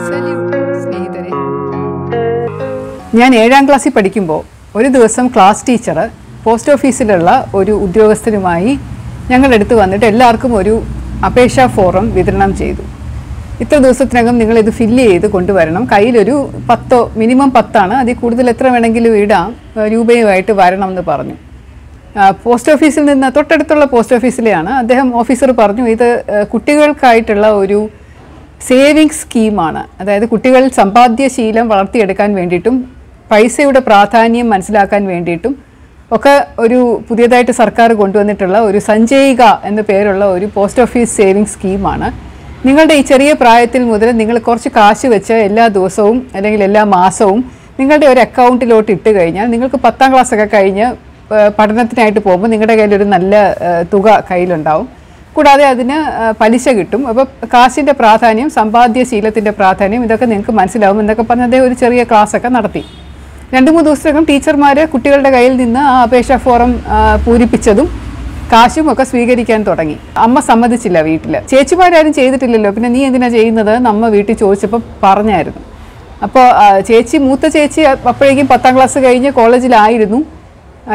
Salute സ്നേഹിതരെ. ഞാൻ 7ാം ക്ലാസ്സിൽ പഠിക്കുമ്പോൾ ഒരു ദിവസം ക്ലാസ് ടീച്ചർ പോസ്റ്റ് ഓഫീസിലുള്ള ഒരു ഉദ്യോഗസ്ഥരുമായി ഞങ്ങളുടെ അടുത്ത് വന്നിട്ട് എല്ലാവർക്കും ഒരു അപേക്ഷാ ഫോറം വിതരണം ചെയ്തു. ഇത്ര ദിവസത്തിനകം നിങ്ങളിത് ഫില്ല് ചെയ്ത് കൊണ്ടുവരണം, കയ്യിലൊരു 10 മിനിമം 10 അതിൽ കൂടുതൽ എത്ര വേണമെങ്കിലും ഇടാം, രൂപയുമായിട്ട് വരണം എന്ന് പറഞ്ഞു. പോസ്റ്റ് ഓഫീസിൽ നിന്ന് തൊട്ടടുത്തുള്ള പോസ്റ്റ് ഓഫീസിലെയാണ്. അദ്ദേഹം ഓഫീസർ പറഞ്ഞു ഇത് കുട്ടികൾക്കായിട്ടുള്ള ഒരു സേവിങ്സ് സ്കീമാണ്. അതായത് കുട്ടികൾ സമ്പാദ്യശീലം വളർത്തിയെടുക്കാൻ വേണ്ടിയിട്ടും പൈസയുടെ പ്രാധാന്യം മനസ്സിലാക്കാൻ വേണ്ടിയിട്ടും ഒക്കെ ഒരു പുതിയതായിട്ട് സർക്കാർ കൊണ്ടുവന്നിട്ടുള്ള ഒരു സഞ്ചയിക എന്ന പേരുള്ള ഒരു പോസ്റ്റ് ഓഫീസ് സേവിങ്സ് സ്കീമാണ്. നിങ്ങളുടെ ഈ ചെറിയ പ്രായത്തിൽ മുതൽ നിങ്ങൾ കുറച്ച് കാശ് വെച്ച് എല്ലാ ദിവസവും അല്ലെങ്കിൽ എല്ലാ മാസവും നിങ്ങളുടെ ഒരു അക്കൗണ്ടിലോട്ട് ഇട്ട് കഴിഞ്ഞാൽ നിങ്ങൾക്ക് 10ാം ക്ലാസ്സൊക്കെ കഴിഞ്ഞ് പഠനത്തിനായിട്ട് പോകുമ്പോൾ നിങ്ങളുടെ കയ്യിലൊരു നല്ല തുക കയ്യിലുണ്ടാവും. കൂടാതെ അതിന് പലിശ കിട്ടും. അപ്പോൾ കാശിൻ്റെ പ്രാധാന്യം, സമ്പാദ്യശീലത്തിൻ്റെ പ്രാധാന്യം ഇതൊക്കെ നിങ്ങൾക്ക് മനസ്സിലാവും എന്നൊക്കെ പറഞ്ഞ് അദ്ദേഹം ഒരു ചെറിയ ക്ലാസ്സൊക്കെ നടത്തി. 2-3 ദിവസത്തിനകം ടീച്ചർമാർ കുട്ടികളുടെ കയ്യിൽ നിന്ന് ആ അപേക്ഷാ ഫോറം പൂരിപ്പിച്ചതും കാശും ഒക്കെ സ്വീകരിക്കാൻ തുടങ്ങി. അമ്മ സമ്മതിച്ചില്ല വീട്ടിൽ. ചേച്ചിമാരാരും ചെയ്തിട്ടില്ലല്ലോ, പിന്നെ നീ എന്തിനാ ചെയ്യുന്നത് നമ്മ വീട്ടിൽ ചോദിച്ചപ്പോൾ പറഞ്ഞായിരുന്നു. അപ്പോൾ മൂത്ത ചേച്ചി അപ്പോഴേക്കും 10ാം ക്ലാസ് കഴിഞ്ഞ് കോളേജിലായിരുന്നു.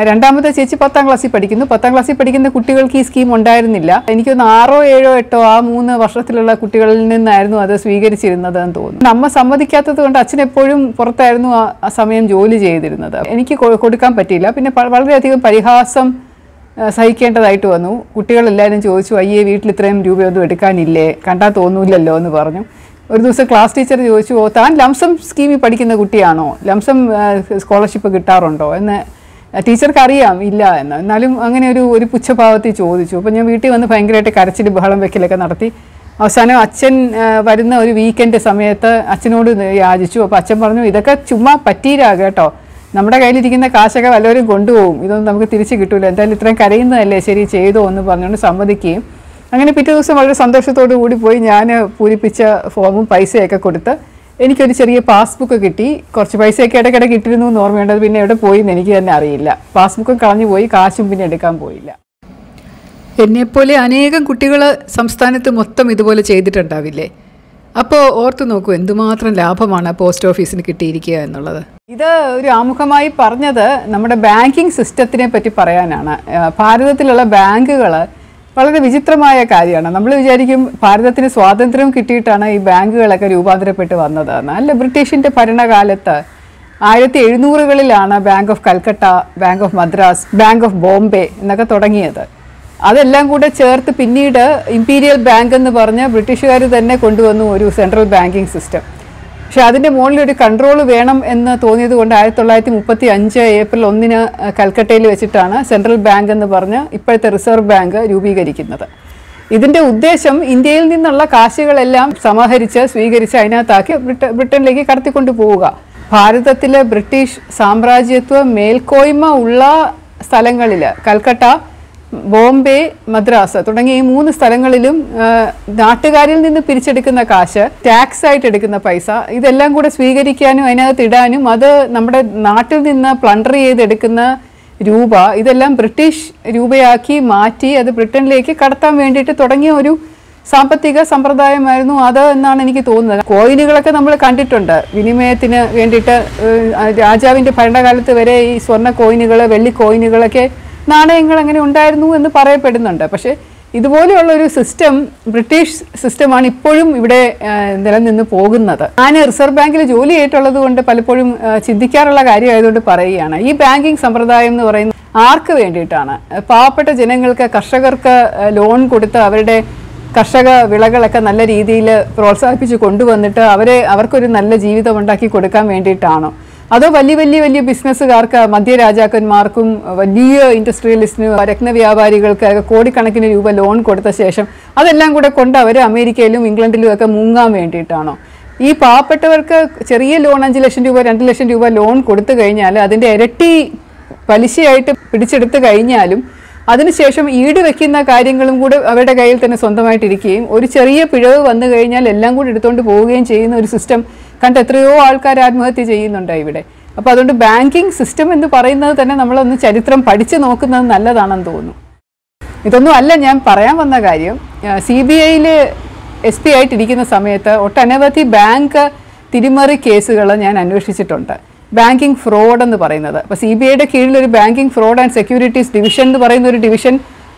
രണ്ടാമത്തെ ചേച്ചി 10ാം ക്ലാസ്സിൽ പഠിക്കുന്നു. 10ാം ക്ലാസ്സിൽ പഠിക്കുന്ന കുട്ടികൾക്ക് ഈ സ്കീം ഉണ്ടായിരുന്നില്ല. എനിക്കൊന്ന് 6, 7, 8 ആ 3 വർഷത്തിലുള്ള കുട്ടികളിൽ നിന്നായിരുന്നു അത് സ്വീകരിച്ചിരുന്നത് എന്ന് തോന്നുന്നു. അമ്മ സമ്മതിക്കാത്തത് കൊണ്ട് അച്ഛൻ എപ്പോഴും പുറത്തായിരുന്നു ആ സമയം ജോലി ചെയ്തിരുന്നത്. എനിക്ക് കൊടുക്കാൻ പറ്റിയില്ല. പിന്നെ വളരെയധികം പരിഹാസം സഹിക്കേണ്ടതായിട്ട് വന്നു. കുട്ടികളെല്ലാവരും ചോദിച്ചു, അയ്യേ വീട്ടിൽ ഇത്രയും രൂപയൊന്നും എടുക്കാനില്ലേ, കണ്ടാൽ തോന്നൂല്ലല്ലോ എന്ന് പറഞ്ഞു. ഒരു ദിവസം ക്ലാസ് ടീച്ചർ ചോദിച്ചു, താൻ ലംസം സ്കീമിൽ പഠിക്കുന്ന കുട്ടിയാണോ, ലംസം സ്കോളർഷിപ്പ് കിട്ടാറുണ്ടോ എന്ന്. ടീച്ചർക്ക് അറിയാം ഇല്ല എന്ന്, എന്നാലും അങ്ങനെ ഒരു പുച്ഛഭാവത്തിൽ ചോദിച്ചു. അപ്പോൾ ഞാൻ വീട്ടിൽ വന്ന് ഭയങ്കരമായിട്ട് കരച്ചിൽ ബഹളം വെക്കലൊക്കെ നടത്തി. അവസാനം അച്ഛൻ വരുന്ന ഒരു വീക്കെൻഡ് സമയത്ത് അച്ഛനോട് യാചിച്ചു. അപ്പോൾ അച്ഛൻ പറഞ്ഞു, ഇതൊക്കെ ചുമ്മാ പറ്റീരാ കേട്ടോ, നമ്മുടെ കയ്യിലിരിക്കുന്ന കാശൊക്കെ വല്ലവരും കൊണ്ടുപോകും, ഇതൊന്നും നമുക്ക് തിരിച്ച് കിട്ടില്ല, എന്തായാലും ഇത്രയും കരയുന്നതല്ലേ, ശരി ചെയ്തോ എന്ന് പറഞ്ഞുകൊണ്ട് സമ്മതിക്കുകയും അങ്ങനെ പിറ്റേ ദിവസം വളരെ സന്തോഷത്തോടു കൂടി പോയി ഞാൻ പൂരിപ്പിച്ച ഫോമും പൈസയൊക്കെ കൊടുത്ത് എനിക്കൊരു ചെറിയ പാസ്ബുക്ക് കിട്ടി. കുറച്ച് പൈസയൊക്കെ ഇടയ്ക്കിടയ്ക്ക് ഇട്ടിരുന്നു എന്ന് ഓർമ്മയുണ്ട്. പിന്നെ എവിടെ പോയി എന്ന് എനിക്ക് തന്നെ അറിയില്ല. പാസ്ബുക്കും കളഞ്ഞു പോയി, കാശും പിന്നെ എടുക്കാൻ പോയില്ല. എന്നെപ്പോലെ അനേകം കുട്ടികൾ സംസ്ഥാനത്ത് മൊത്തം ഇതുപോലെ ചെയ്തിട്ടുണ്ടാവില്ലേ? അപ്പോൾ ഓർത്ത് നോക്കൂ എന്തുമാത്രം ലാഭമാണ് പോസ്റ്റ് ഓഫീസിന് കിട്ടിയിരിക്കുക എന്നുള്ളത്. ഇത് ഒരു ആമുഖമായി പറഞ്ഞത് നമ്മുടെ ബാങ്കിങ് സിസ്റ്റത്തിനെ പറ്റി പറയാനാണ്. ഭാരതത്തിലുള്ള ബാങ്കുകൾ വളരെ വിചിത്രമായ കാര്യമാണ്. നമ്മൾ വിചാരിക്കും ഭാരതത്തിന് സ്വാതന്ത്ര്യം കിട്ടിയിട്ടാണ് ഈ ബാങ്കുകളൊക്കെ രൂപാന്തരപ്പെട്ട് വന്നത്. അല്ല, ബ്രിട്ടീഷിൻ്റെ ഭരണകാലത്ത് 1700കളിലാണ് bank of Calcutta, bank of Madras, bank of Bombay എന്നൊക്കെ തുടങ്ങിയത്. അതെല്ലാം കൂടെ ചേർത്ത് പിന്നീട് ഇമ്പീരിയൽ ബാങ്ക് എന്ന് പറഞ്ഞ് ബ്രിട്ടീഷുകാർ തന്നെ കൊണ്ടുവന്നു ഒരു സെൻട്രൽ ബാങ്കിങ് സിസ്റ്റം. പക്ഷേ അതിൻ്റെ മുകളിലൊരു കൺട്രോൾ വേണം എന്ന് തോന്നിയത് കൊണ്ട് 1935 ഏപ്രിൽ 1 കൽക്കട്ടയിൽ വെച്ചിട്ടാണ് സെൻട്രൽ ബാങ്ക് എന്ന് പറഞ്ഞ് ഇപ്പോഴത്തെ റിസർവ് ബാങ്ക് രൂപീകരിക്കുന്നത്. ഇതിൻ്റെ ഉദ്ദേശം ഇന്ത്യയിൽ നിന്നുള്ള കാശുകളെല്ലാം സമാഹരിച്ച് സ്വീകരിച്ച് അതിനകത്താക്കി ബ്രിട്ടനിലേക്ക് കടത്തിക്കൊണ്ട് പോവുക. ഭാരതത്തിലെ ബ്രിട്ടീഷ് സാമ്രാജ്യത്വ മേൽക്കോയ്മ ഉള്ള സ്ഥലങ്ങളിൽ കൽക്കട്ട, ബോംബെ, മദ്രാസ് തുടങ്ങിയ ഈ 3 സ്ഥലങ്ങളിലും നാട്ടുകാരിൽ നിന്ന് പിരിച്ചെടുക്കുന്ന കാശ്, ടാക്സ് ആയിട്ട് എടുക്കുന്ന പൈസ, ഇതെല്ലാം കൂടെ സ്വീകരിക്കാനും അതിനകത്ത് ഇടാനും അത് നമ്മുടെ നാട്ടിൽ നിന്ന് പ്ലണ്ടർ ചെയ്തെടുക്കുന്ന രൂപ ഇതെല്ലാം ബ്രിട്ടീഷ് രൂപയാക്കി മാറ്റി അത് ബ്രിട്ടനിലേക്ക് കടത്താൻ വേണ്ടിയിട്ട് തുടങ്ങിയ ഒരു സാമ്പത്തിക സമ്പ്രദായമായിരുന്നു അത് എന്നാണ് എനിക്ക് തോന്നുന്നത്. കോയിനുകളൊക്കെ നമ്മൾ കണ്ടിട്ടുണ്ട്. വിനിമയത്തിന് വേണ്ടിയിട്ട് രാജാവിൻ്റെ ഭരണകാലത്ത് വരെ ഈ സ്വർണ്ണ കോയിനുകൾ, വെള്ളി കോയിനുകളൊക്കെ, നാണയങ്ങൾ അങ്ങനെ ഉണ്ടായിരുന്നു എന്ന് പറയപ്പെടുന്നുണ്ട്. പക്ഷേ ഇതുപോലെയുള്ള ഒരു സിസ്റ്റം, ബ്രിട്ടീഷ് സിസ്റ്റമാണ് ഇപ്പോഴും ഇവിടെ നിലനിന്ന് പോകുന്നത്. ഞാൻ റിസർവ് ബാങ്കിൽ ജോലി ചെയ്തിട്ടുള്ളത് കൊണ്ട് പലപ്പോഴും ചിന്തിക്കാറുള്ള കാര്യമായതുകൊണ്ട് പറയുകയാണ്. ഈ ബാങ്കിങ് സമ്പ്രദായം എന്ന് പറയുന്നത് ആർക്ക് വേണ്ടിയിട്ടാണ്? പാവപ്പെട്ട ജനങ്ങൾക്ക്, കർഷകർക്ക് ലോൺ കൊടുത്ത് അവരുടെ കർഷക വിളകളൊക്കെ നല്ല രീതിയിൽ പ്രോത്സാഹിപ്പിച്ച് കൊണ്ടുവന്നിട്ട് അവർക്കൊരു നല്ല ജീവിതം ഉണ്ടാക്കി കൊടുക്കാൻ വേണ്ടിയിട്ടാണോ? അതോ വലിയ ബിസിനസ്സുകാർക്ക്, മധ്യരാജാക്കന്മാർക്കും വലിയ ഇൻഡസ്ട്രിയലിസ്റ്റിനും രത്നവ്യാപാരികൾക്ക് കോടിക്കണക്കിന് രൂപ ലോൺ കൊടുത്ത ശേഷം അതെല്ലാം കൂടെ കൊണ്ട് അവർ അമേരിക്കയിലും ഇംഗ്ലണ്ടിലും ഒക്കെ മുങ്ങാൻ വേണ്ടിയിട്ടാണോ? ഈ പാവപ്പെട്ടവർക്ക് ചെറിയ ലോൺ 5 ലക്ഷം രൂപ, 2 ലക്ഷം രൂപ ലോൺ കൊടുത്തു കഴിഞ്ഞാൽ അതിൻ്റെ ഇരട്ടി പലിശയായിട്ട് പിടിച്ചെടുത്ത് കഴിഞ്ഞാലും അതിനുശേഷം ഈട് വെക്കുന്ന കാര്യങ്ങളും കൂടെ അവരുടെ കയ്യിൽ തന്നെ സ്വന്തമായിട്ടിരിക്കുകയും ഒരു ചെറിയ പിഴവ് വന്നു കഴിഞ്ഞാൽ എല്ലാം കൂടി എടുത്തുകൊണ്ട് പോവുകയും ചെയ്യുന്ന ഒരു സിസ്റ്റം കണ്ട് എത്രയോ ആൾക്കാർ ആത്മഹത്യ ചെയ്യുന്നുണ്ട് ഇവിടെ. അപ്പോൾ അതുകൊണ്ട് ബാങ്കിങ് സിസ്റ്റം എന്ന് പറയുന്നത് തന്നെ നമ്മളൊന്ന് ചരിത്രം പഠിച്ചു നോക്കുന്നത് നല്ലതാണെന്ന് തോന്നുന്നു. ഇതൊന്നും അല്ല ഞാൻ പറയാൻ വന്ന കാര്യം. CBIയിൽ SP ആയിട്ടിരിക്കുന്ന സമയത്ത് ഒട്ടനവധി ബാങ്ക് തിരിമറി കേസുകൾ ഞാൻ അന്വേഷിച്ചിട്ടുണ്ട്. ബാങ്കിങ് ഫ്രോഡ് എന്ന് പറയുന്നത്. അപ്പോൾ CBIയുടെ കീഴിൽ ഒരു banking fraud and securities division എന്ന് പറയുന്ന ഒരു ഡിവിഷൻ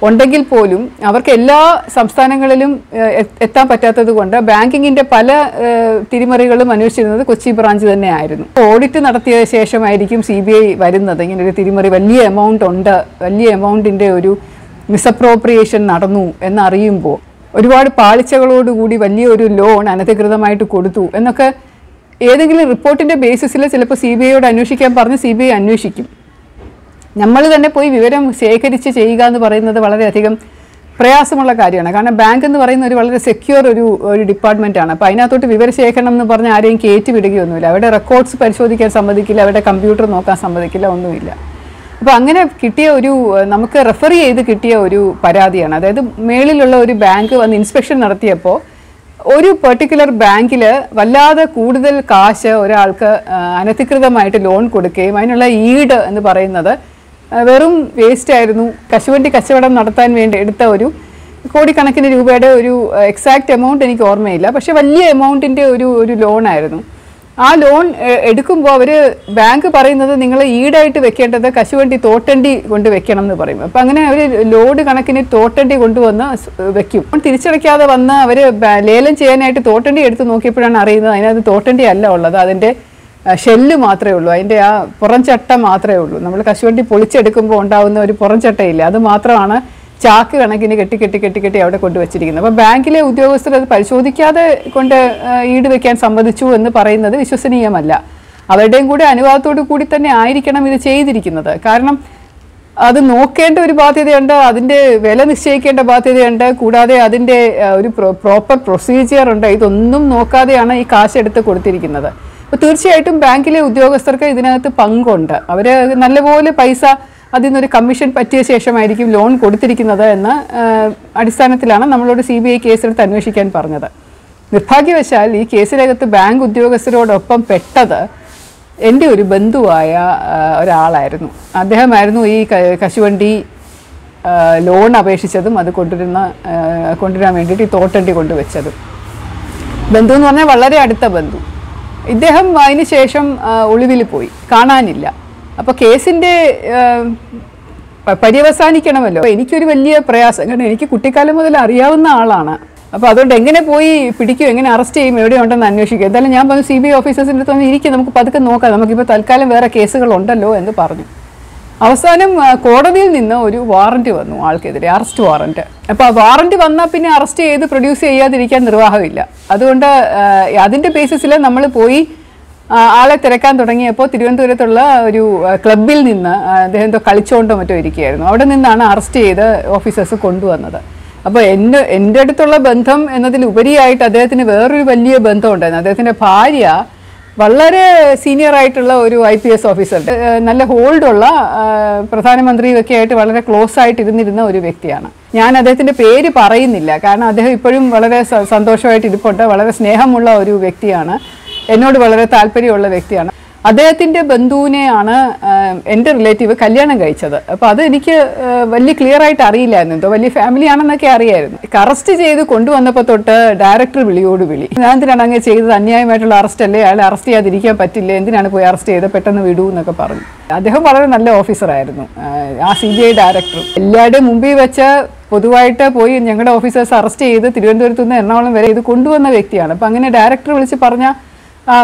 ഉണ്ടെങ്കിൽ പോലും അവർക്ക് എല്ലാ സംസ്ഥാനങ്ങളിലും എത്താൻ പറ്റാത്തത് കൊണ്ട് ബാങ്കിങ്ങിൻ്റെ പല തിരിമറികളും അന്വേഷിച്ചിരുന്നത് കൊച്ചി ബ്രാഞ്ച് തന്നെയായിരുന്നു. ഓഡിറ്റ് നടത്തിയ ശേഷമായിരിക്കും CBI വരുന്നത്. ഇങ്ങനെ ഒരു തിരിമറി വലിയ എമൗണ്ട് ഉണ്ട്, വലിയ എമൗണ്ടിൻ്റെ ഒരു മിസ്അപ്രോപ്രിയേഷൻ നടന്നു എന്നറിയുമ്പോൾ ഒരുപാട് പാളിച്ചകളോടുകൂടി വലിയൊരു ലോൺ അനധികൃതമായിട്ട് കൊടുത്തു എന്നൊക്കെ ഏതെങ്കിലും റിപ്പോർട്ടിൻ്റെ ബേസിസിൽ ചിലപ്പോൾ CBIയോട് അന്വേഷിക്കാൻ പറഞ്ഞ് CBI അന്വേഷിക്കും. നമ്മൾ തന്നെ പോയി വിവരം ശേഖരിച്ച് ചെയ്യുക എന്ന് പറയുന്നത് വളരെയധികം പ്രയാസമുള്ള കാര്യമാണ്. കാരണം ബാങ്ക് എന്ന് പറയുന്ന ഒരു വളരെ സെക്യൂർ ഒരു ഡിപ്പാർട്ട്മെൻറ്റാണ്. അപ്പോൾ അതിനകത്തോട്ട് വിവരശേഖരണം എന്ന് പറഞ്ഞാൽ ആരെയും കയറ്റി വിടുകയൊന്നുമില്ല. അവരുടെ റെക്കോർഡ്സ് പരിശോധിക്കാൻ സമ്മതിക്കില്ല, അവരുടെ കമ്പ്യൂട്ടർ നോക്കാൻ സമ്മതിക്കില്ല, ഒന്നുമില്ല. അപ്പോൾ അങ്ങനെ കിട്ടിയ നമുക്ക് റെഫർ ചെയ്ത് കിട്ടിയ ഒരു പരാതിയാണ്. അതായത് മേളിലുള്ള ഒരു ബാങ്ക് വന്ന് ഇൻസ്പെക്ഷൻ നടത്തിയപ്പോൾ ഒരു പെർട്ടിക്കുലർ ബാങ്കിൽ വല്ലാതെ കൂടുതൽ കാശ് ഒരാൾക്ക് അനധികൃതമായിട്ട് ലോൺ കൊടുക്കുകയും അതിനുള്ള ഈട് എന്ന് പറയുന്നത് വെറും വേസ്റ്റ് ആയിരുന്നു. കശുവണ്ടി കച്ചവടം നടത്താൻ വേണ്ടി എടുത്ത ഒരു കോടിക്കണക്കിന് രൂപയുടെ ഒരു എക്സാക്റ്റ് എമൗണ്ട് എനിക്ക് ഓർമ്മയില്ല, പക്ഷെ വലിയ എമൗണ്ടിൻ്റെ ഒരു ലോണായിരുന്നു. ആ ലോൺ എടുക്കുമ്പോൾ അവർ ബാങ്ക് പറയുന്നത് നിങ്ങൾ ഈടായിട്ട് വെക്കേണ്ടത് കശുവണ്ടി തോട്ടണ്ടി കൊണ്ട് വെക്കണം എന്ന് പറയും. അപ്പം അങ്ങനെ അവർ ലോഡ് കണക്കിന് തോട്ടണ്ടി കൊണ്ടുവന്ന് വെക്കും. തിരിച്ചടയ്ക്കാതെ വന്ന് അവർ ലേലം ചെയ്യാനായിട്ട് തോട്ടണ്ടി എടുത്ത് നോക്കിയപ്പോഴാണ് അറിയുന്നത് അതിനകത്ത് തോട്ടണ്ടി അല്ല ഉള്ളത്, അതിൻ്റെ ഷെല്ല് മാത്രമേ ഉള്ളൂ, അതിൻ്റെ ആ പുറംചട്ട മാത്രമേ ഉള്ളൂ. നമ്മൾ കശുവണ്ടി പൊളിച്ചെടുക്കുമ്പോൾ ഉണ്ടാകുന്ന ഒരു പുറംചട്ടയില്ല, അത് മാത്രമാണ് ചാക്ക് കണക്കിന് കെട്ടി അവിടെ കൊണ്ടുവച്ചിരിക്കുന്നത്. അപ്പോൾ ബാങ്കിലെ ഉദ്യോഗസ്ഥർ അത് പരിശോധിക്കാതെ കൊണ്ട് ഈട് വെക്കാൻ സമ്മതിച്ചു എന്ന് പറയുന്നത് വിശ്വസനീയമല്ല. അവരുടെയും കൂടെ അനുവാദത്തോടു കൂടി തന്നെ ആയിരിക്കണം ഇത് ചെയ്തിരിക്കുന്നത്. കാരണം അത് നോക്കേണ്ട ഒരു ബാധ്യതയുണ്ട്, അതിൻ്റെ വില നിശ്ചയിക്കേണ്ട ബാധ്യതയുണ്ട്, കൂടാതെ അതിൻ്റെ ഒരു പ്രോപ്പർ പ്രൊസീജിയർ ഉണ്ട്. ഇതൊന്നും നോക്കാതെയാണ് ഈ കാശ് എടുത്ത് കൊടുത്തിരിക്കുന്നത്. അപ്പോൾ തീർച്ചയായിട്ടും ബാങ്കിലെ ഉദ്യോഗസ്ഥർക്ക് ഇതിനകത്ത് പങ്കുണ്ട്. അവർ നല്ലപോലെ പൈസ അതിൽ നിന്നൊരു കമ്മീഷൻ പറ്റിയ ശേഷമായിരിക്കും ലോൺ കൊടുത്തിരിക്കുന്നത് എന്ന അടിസ്ഥാനത്തിലാണ് നമ്മളോട് CBI കേസെടുത്ത് അന്വേഷിക്കാൻ പറഞ്ഞത്. നിർഭാഗ്യവശാൽ ഈ കേസിനകത്ത് ബാങ്ക് ഉദ്യോഗസ്ഥരോടൊപ്പം പെട്ടത് എൻ്റെ ഒരു ബന്ധുവായ ഒരാളായിരുന്നു. അദ്ദേഹമായിരുന്നു ഈ കശുവണ്ടി ലോൺ അപേക്ഷിച്ചതും അത് കൊണ്ടുവരാൻ വേണ്ടിയിട്ട് ഈ തോട്ടണ്ടി കൊണ്ടുവച്ചതും. ബന്ധു എന്ന് പറഞ്ഞാൽ വളരെ അടുത്ത ബന്ധു. ഇദ്ദേഹം അതിന് ശേഷം ഒളിവിൽ പോയി, കാണാനില്ല. അപ്പോൾ കേസിൻ്റെ പര്യവസാനിക്കണമല്ലോ. എനിക്കൊരു വലിയ പ്രയാസം, കാരണം എനിക്ക് കുട്ടിക്കാലം മുതൽ അറിയാവുന്ന ആളാണ്. അപ്പോൾ അതുകൊണ്ട് എങ്ങനെ പോയി പിടിക്കും, എങ്ങനെ അറസ്റ്റ് ചെയ്യും, എവിടെയുണ്ടെന്ന് അന്വേഷിക്കും. എന്തായാലും ഞാൻ പറഞ്ഞു CBI ഓഫീസേഴ്സിൻ്റെ അടുത്ത് വന്ന് ഇരിക്കും, നമുക്ക് പതുക്കെ നോക്കാം, നമുക്കിപ്പോൾ തൽക്കാലം വേറെ കേസുകളുണ്ടല്ലോ എന്ന് പറഞ്ഞു. അവസാനം കോടതിയിൽ നിന്ന് ഒരു വാറൻറ്റ് വന്നു ആൾക്കെതിരെ, അറസ്റ്റ് വാറൻറ്റ്. അപ്പോൾ ആ വാറൻറ്റ് വന്നാൽ പിന്നെ അറസ്റ്റ് ചെയ്ത് പ്രൊഡ്യൂസ് ചെയ്യാതിരിക്കാൻ നിർവാഹമില്ല. അതുകൊണ്ട് അതിൻ്റെ ബേസിസിൽ നമ്മൾ പോയി ആളെ തിരക്കാൻ തുടങ്ങിയപ്പോൾ തിരുവനന്തപുരത്തുള്ള ഒരു ക്ലബിൽ നിന്ന് അദ്ദേഹം എന്തോ കളിച്ചുകൊണ്ടോ മറ്റോ ഇരിക്കുകയായിരുന്നു. അവിടെ നിന്നാണ് അറസ്റ്റ് ചെയ്ത് ഓഫീസേഴ്സ് കൊണ്ടുവന്നത്. അപ്പോൾ എൻ്റെ അടുത്തുള്ള ബന്ധം എന്നതിലുപരിയായിട്ട് അദ്ദേഹത്തിന് വേറൊരു വലിയ ബന്ധമുണ്ടായിരുന്നു. അദ്ദേഹത്തിൻ്റെ ഭാര്യ വളരെ സീനിയർ ആയിട്ടുള്ള ഒരു IPS ഓഫീസർ, നല്ല ഹോൾഡുള്ള പ്രധാനമന്ത്രിയൊക്കെ ആയിട്ട് വളരെ ക്ലോസ് ആയിട്ട് ഇരുന്നിരുന്ന ഒരു വ്യക്തിയാണ്. ഞാൻ അദ്ദേഹത്തിൻ്റെ പേര് പറയുന്നില്ല, കാരണം അദ്ദേഹം ഇപ്പോഴും വളരെ സന്തോഷമായിട്ട് ഇരിപ്പുണ്ട്, വളരെ സ്നേഹമുള്ള ഒരു വ്യക്തിയാണ്, എന്നോട് വളരെ താല്പര്യമുള്ള വ്യക്തിയാണ്. അദ്ദേഹത്തിൻ്റെ ബന്ധുവിനെയാണ് എൻ്റെ റിലേറ്റീവ് കല്യാണം കഴിച്ചത്. അപ്പോൾ അത് എനിക്ക് വലിയ ക്ലിയർ ആയിട്ട് അറിയില്ലായിരുന്നു, എന്തോ വലിയ ഫാമിലിയാണെന്നൊക്കെ അറിയായിരുന്നു. അറസ്റ്റ് ചെയ്ത് കൊണ്ടുവന്നപ്പോൾ തൊട്ട് ഡയറക്ടർ വിളിയോട് വിളി, ഞാൻ എന്തിനാണ് അങ്ങനെ ചെയ്തത്, അന്യായമായിട്ടുള്ള അറസ്റ്റ് അല്ലേ, അയാളെ അറസ്റ്റ് ചെയ്യാതിരിക്കാൻ പറ്റില്ല, എന്തിനാണ് പോയി അറസ്റ്റ് ചെയ്ത്, പെട്ടെന്ന് വിടൂ എന്നൊക്കെ പറഞ്ഞു. അദ്ദേഹം വളരെ നല്ല ഓഫീസറായിരുന്നു, ആ CBI ഡയറക്ടർ. എല്ലാവരുടെയും മുമ്പിൽ വെച്ച് പൊതുവായിട്ട് പോയി ഞങ്ങളുടെ ഓഫീസേഴ്സ് അറസ്റ്റ് ചെയ്ത് തിരുവനന്തപുരത്ത് നിന്ന് എറണാകുളം വരെ ഇത് കൊണ്ടുവന്ന വ്യക്തിയാണ്. അപ്പോൾ അങ്ങനെ ഡയറക്ടർ വിളിച്ച് പറഞ്ഞാൽ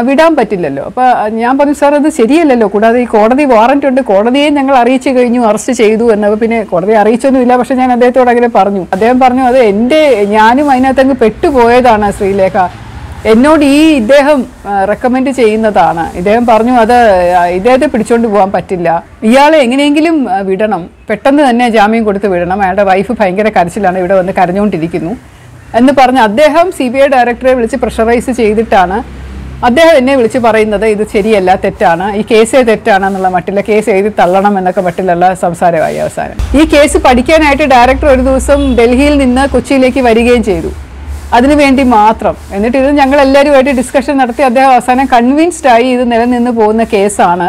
വിടാൻ പറ്റില്ലല്ലോ. അപ്പോൾ ഞാൻ പറഞ്ഞു, സാർ അത് ശരിയല്ലല്ലോ, കൂടാതെ ഈ കോടതി വാറന്റ് ഉണ്ട്, കോടതിയെ ഞങ്ങൾ അറിയിച്ചു കഴിഞ്ഞു, അറസ്റ്റ് ചെയ്തു എന്നപ്പോൾ പിന്നെ കോടതി അറിയിച്ചൊന്നുമില്ല. പക്ഷെ ഞാൻ അദ്ദേഹത്തോട് അങ്ങനെ പറഞ്ഞു. അദ്ദേഹം പറഞ്ഞു, അത് ഞാനും അതിനകത്തങ്ങ് പെട്ടുപോയതാണ് ശ്രീലേഖ, എന്നോട് ഇദ്ദേഹം റെക്കമെൻഡ് ചെയ്യുന്നതാണ്. ഇദ്ദേഹം പറഞ്ഞു അത് ഇദ്ദേഹത്തെ പിടിച്ചോണ്ട് പോകാൻ പറ്റില്ല, ഇയാളെ എങ്ങനെയെങ്കിലും വിടണം, പെട്ടെന്ന് തന്നെ ജാമ്യം കൊടുത്ത് വിടണം, അയാളുടെ വൈഫ് ഭയങ്കര കരച്ചിലാണ്, ഇവിടെ വന്ന് കരഞ്ഞുകൊണ്ടിരിക്കുന്നു എന്ന് പറഞ്ഞ് അദ്ദേഹം CBI ഡയറക്ടറെ വിളിച്ച് പ്രഷറൈസ് ചെയ്തിട്ടാണ് അദ്ദേഹം എന്നെ വിളിച്ച് പറയുന്നത് ഇത് ശരിയല്ല, തെറ്റാണ്, ഈ കേസേ തെറ്റാണെന്നുള്ള മട്ടില്ല, കേസ് എഴുതി തള്ളണം എന്നൊക്കെ മട്ടിലുള്ള സംസാരമായി. അവസാനം ഈ കേസ് പഠിക്കാനായിട്ട് ഡയറക്ടർ ഒരു ദിവസം ഡൽഹിയിൽ നിന്ന് കൊച്ചിയിലേക്ക് വരികയും ചെയ്തു, അതിനുവേണ്ടി മാത്രം. എന്നിട്ട് ഇത് ഞങ്ങളെല്ലാവരുമായിട്ട് ഡിസ്കഷൻ നടത്തി അദ്ദേഹം അവസാനം കൺവിൻസ്ഡ് ആയി ഇത് നിലനിന്ന് പോകുന്ന കേസാണ്,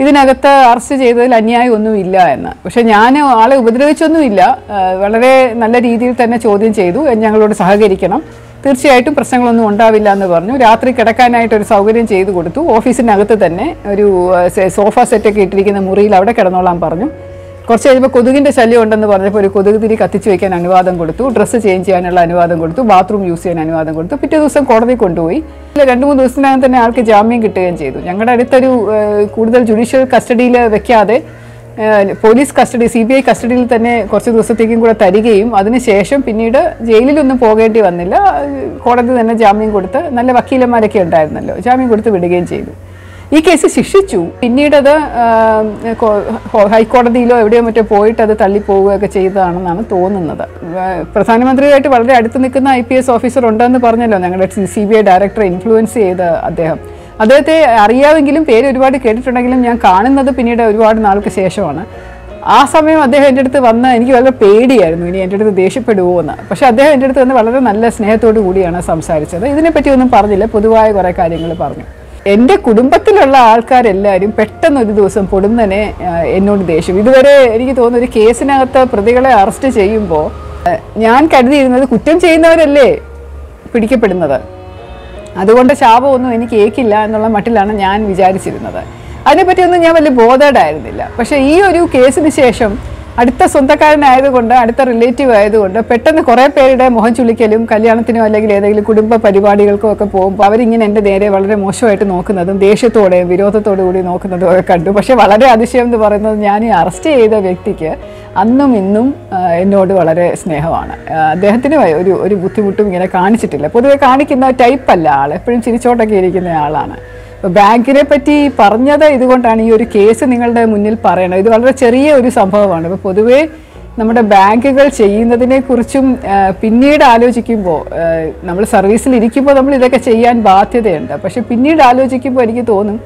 ഇതിനകത്ത് അറസ്റ്റ് ചെയ്തതിൽ അന്യായം ഒന്നുമില്ല എന്ന്. പക്ഷെ ഞാൻ ആളെ ഉപദ്രവിച്ചൊന്നുമില്ല, വളരെ നല്ല രീതിയിൽ തന്നെ ചോദ്യം ചെയ്തു, ഞങ്ങളോട് സഹകരിക്കണം, തീർച്ചയായിട്ടും പ്രശ്നങ്ങളൊന്നും ഉണ്ടാവില്ല എന്ന് പറഞ്ഞു. രാത്രി കിടക്കാനായിട്ട് ഒരു സൗകര്യം ചെയ്തു കൊടുത്തു. ഓഫീസിനകത്ത് തന്നെ ഒരു സോഫ സെറ്റൊക്കെ ഇട്ടിരിക്കുന്ന മുറിയിൽ അവിടെ കിടന്നോളാൻ പറഞ്ഞു. കുറച്ച് കഴിയുമ്പോൾ കൊതുകിൻ്റെ ശല്യം ഉണ്ടെന്ന് പറഞ്ഞപ്പോൾ ഒരു കൊതുക് തിരി കത്തിച്ച് വയ്ക്കാൻ അനുവാദം കൊടുത്തു. ഡ്രസ്സ് ചേഞ്ച് ചെയ്യാനുള്ള അനുവാദം കൊടുത്തു. ബാത്റൂം യൂസ് ചെയ്യാൻ അനുവാദം കൊടുത്തു. പിറ്റേ ദിവസം കോടതി കൊണ്ടുപോയി. 2-3 ദിവസത്തിനകം തന്നെ ആൾക്ക് ജാമ്യം കിട്ടുകയും ചെയ്തു. ഞങ്ങളുടെ അടുത്തൊരു കൂടുതൽ ജുഡീഷ്യൽ കസ്റ്റഡിയിൽ വെക്കാതെ പോലീസ് കസ്റ്റഡി CBI കസ്റ്റഡിയിൽ തന്നെ കുറച്ച് ദിവസത്തേക്കും കൂടെ തരികയും അതിനുശേഷം പിന്നീട് ജയിലിലൊന്നും പോകേണ്ടി വന്നില്ല. കോടതി തന്നെ ജാമ്യം കൊടുത്ത്, നല്ല വക്കീലന്മാരൊക്കെ ഉണ്ടായിരുന്നല്ലോ, ജാമ്യം കൊടുത്ത് വിടുകയും ചെയ്തു. ഈ കേസ് ശിക്ഷിച്ചു. പിന്നീട് അത് ഹൈക്കോടതിയിലോ എവിടെയോ മറ്റോ പോയിട്ട് അത് തള്ളിപ്പോവുകയൊക്കെ ചെയ്തതാണെന്നാണ് തോന്നുന്നത്. പ്രധാനമന്ത്രിയുമായിട്ട് വളരെ അടുത്ത് നിൽക്കുന്ന IPS ഓഫീസർ ഉണ്ടെന്ന് പറഞ്ഞല്ലോ ഞങ്ങളുടെ CBI ഡയറക്ടറെ ഇൻഫ്ലുവൻസ് ചെയ്ത അദ്ദേഹത്തെ അറിയാമെങ്കിലും പേര് ഒരുപാട് കേട്ടിട്ടുണ്ടെങ്കിലും ഞാൻ കാണുന്നത് പിന്നീട് ഒരുപാട് നാൾക്ക് ശേഷമാണ്. ആ സമയം അദ്ദേഹം എൻ്റെ അടുത്ത് വന്ന് എനിക്ക് വളരെ പേടിയായിരുന്നു ഇനി എൻ്റെ അടുത്ത് ദേഷ്യപ്പെടുമോ എന്ന്. പക്ഷേ അദ്ദേഹം എൻ്റെ അടുത്ത് വന്ന് വളരെ നല്ല സ്നേഹത്തോടു കൂടിയാണ് സംസാരിച്ചത്. ഇതിനെപ്പറ്റി ഒന്നും പറഞ്ഞില്ല, പൊതുവായ കുറേ കാര്യങ്ങൾ പറഞ്ഞു. എൻ്റെ കുടുംബത്തിലുള്ള ആൾക്കാരെല്ലാവരും പെട്ടെന്നൊരു ദിവസം പൊടുന്നനെ എന്നോട് ദേഷ്യം. ഇതുവരെ എനിക്ക് തോന്നുന്നു ഒരു കേസിനകത്ത് പ്രതികളെ അറസ്റ്റ് ചെയ്യുമ്പോൾ ഞാൻ കരുതിയിരുന്നത് കുറ്റം ചെയ്യുന്നവരല്ലേ പിടിക്കപ്പെടുന്നത്, അതുകൊണ്ട് ശാപമൊന്നും എനിക്ക് ഏക്കില്ല എന്നുള്ള മട്ടിലാണ് ഞാൻ വിചാരിച്ചിരുന്നത്. അതിനെപ്പറ്റിയൊന്നും ഞാൻ വലിയ ബോധേഡായിരുന്നില്ല. പക്ഷേ ഈ ഒരു കേസിന് ശേഷം അടുത്ത സ്വന്തക്കാരനായതുകൊണ്ട്, അടുത്ത റിലേറ്റീവ് ആയതുകൊണ്ട് പെട്ടെന്ന് കുറേ പേരുടെ മുഖം ചുളിക്കലും കല്യാണത്തിനോ അല്ലെങ്കിൽ ഏതെങ്കിലും കുടുംബ പരിപാടികൾക്കോ ഒക്കെ പോകുമ്പോൾ അവരിങ്ങനെ എൻ്റെ നേരെ വളരെ മോശമായിട്ട് നോക്കുന്നതും ദേഷ്യത്തോടെയും വിരോധത്തോടു കൂടി നോക്കുന്നതും ഒക്കെ കണ്ടു. പക്ഷേ വളരെ അതിശയം എന്ന് പറയുന്നത് ഞാൻ ഈ അറസ്റ്റ് ചെയ്ത വ്യക്തിക്ക് അന്നും ഇന്നും എന്നോട് വളരെ സ്നേഹമാണ്. അദ്ദേഹത്തിന് ഒരു ബുദ്ധിമുട്ടും ഇങ്ങനെ കാണിച്ചിട്ടില്ല. പൊതുവെ കാണിക്കുന്ന ടൈപ്പല്ല ആൾ, എപ്പോഴും ചിരിച്ചോട്ടൊക്കെ ഇരിക്കുന്ന ആളാണ്. ബാങ്കിനെ പറ്റി പറഞ്ഞത് ഇതുകൊണ്ടാണ്, ഈ ഒരു കേസ് നിങ്ങളുടെ മുന്നിൽ പറയണം. ഇത് വളരെ ചെറിയ ഒരു സംഭവമാണ്. ഇപ്പോൾ പൊതുവേ നമ്മുടെ ബാങ്കുകൾ ചെയ്യുന്നതിനെക്കുറിച്ചും പിന്നീട് ആലോചിക്കുമ്പോൾ, നമ്മൾ സർവീസിലിരിക്കുമ്പോൾ നമ്മൾ ഇതൊക്കെ ചെയ്യാൻ ബാധ്യതയുണ്ട്. പക്ഷെ പിന്നീട് ആലോചിക്കുമ്പോൾ എനിക്ക് തോന്നും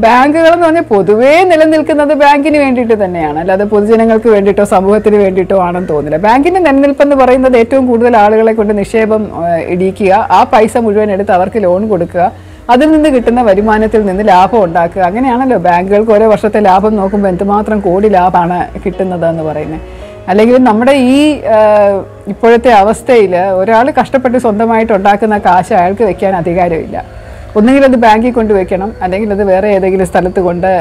ബാങ്കുകളെന്ന് പറഞ്ഞാൽ പൊതുവേ നിലനിൽക്കുന്നത് ബാങ്കിന് വേണ്ടിയിട്ട് തന്നെയാണ്, അല്ലാതെ പൊതുജനങ്ങൾക്ക് വേണ്ടിയിട്ടോ സമൂഹത്തിന് വേണ്ടിയിട്ടോ ആണെന്ന് തോന്നില്ല. ബാങ്കിൻ്റെ നിലനിൽപ്പെന്ന് പറയുന്നത് ഏറ്റവും കൂടുതൽ ആളുകളെ കൊണ്ട് നിക്ഷേപം ഇടിക്കുക, ആ പൈസ മുഴുവൻ എടുത്ത് അവർക്ക് ലോൺ കൊടുക്കുക, അതിൽ നിന്ന് കിട്ടുന്ന വരുമാനത്തിൽ നിന്ന് ലാഭം ഉണ്ടാക്കുക. അങ്ങനെയാണല്ലോ ബാങ്കുകൾക്ക് ഓരോ വർഷത്തെ ലാഭം നോക്കുമ്പോൾ എന്തുമാത്രം കോടി ലാഭമാണ് കിട്ടുന്നതെന്ന് പറയുന്നത്. അല്ലെങ്കിൽ നമ്മുടെ ഈ ഇപ്പോഴത്തെ അവസ്ഥയിൽ ഒരാൾ കഷ്ടപ്പെട്ട് സ്വന്തമായിട്ട് ഉണ്ടാക്കുന്ന കാശ് അയാൾക്ക് വെക്കാൻ അധികാരമില്ല. ഒന്നുകിൽ അത് ബാങ്കിൽ കൊണ്ടുവയ്ക്കണം, അല്ലെങ്കിൽ അത് വേറെ ഏതെങ്കിലും സ്ഥലത്ത് കൊണ്ട്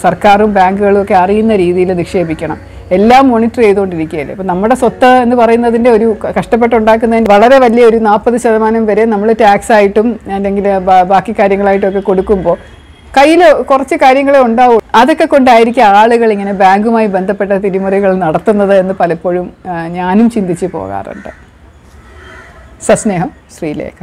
സർക്കാരും ബാങ്കുകളും ഒക്കെ അറിയുന്ന രീതിയിൽ നിക്ഷേപിക്കണം. എല്ലാം മോണിറ്റർ ചെയ്തുകൊണ്ടിരിക്കുകയല്ലേ. ഇപ്പം നമ്മുടെ സ്വത്ത് എന്ന് പറയുന്നതിൻ്റെ ഒരു കഷ്ടപ്പെട്ടുണ്ടാക്കുന്നതിന് വളരെ വലിയ ഒരു 40% വരെ നമ്മൾ ടാക്സ് ആയിട്ടും അല്ലെങ്കിൽ ബാക്കി കാര്യങ്ങളായിട്ടും ഒക്കെ കൊടുക്കുമ്പോൾ കയ്യിൽ കുറച്ച് കാര്യങ്ങളെ ഉണ്ടാവും. അതൊക്കെ കൊണ്ടായിരിക്കും ആളുകൾ ഇങ്ങനെ ബാങ്കുമായി ബന്ധപ്പെട്ട തിരിമറികൾ നടത്തുന്നത് എന്ന് പലപ്പോഴും ഞാനും ചിന്തിച്ച് പോകാറുണ്ട്. സസ്നേഹം, ശ്രീലേഖ.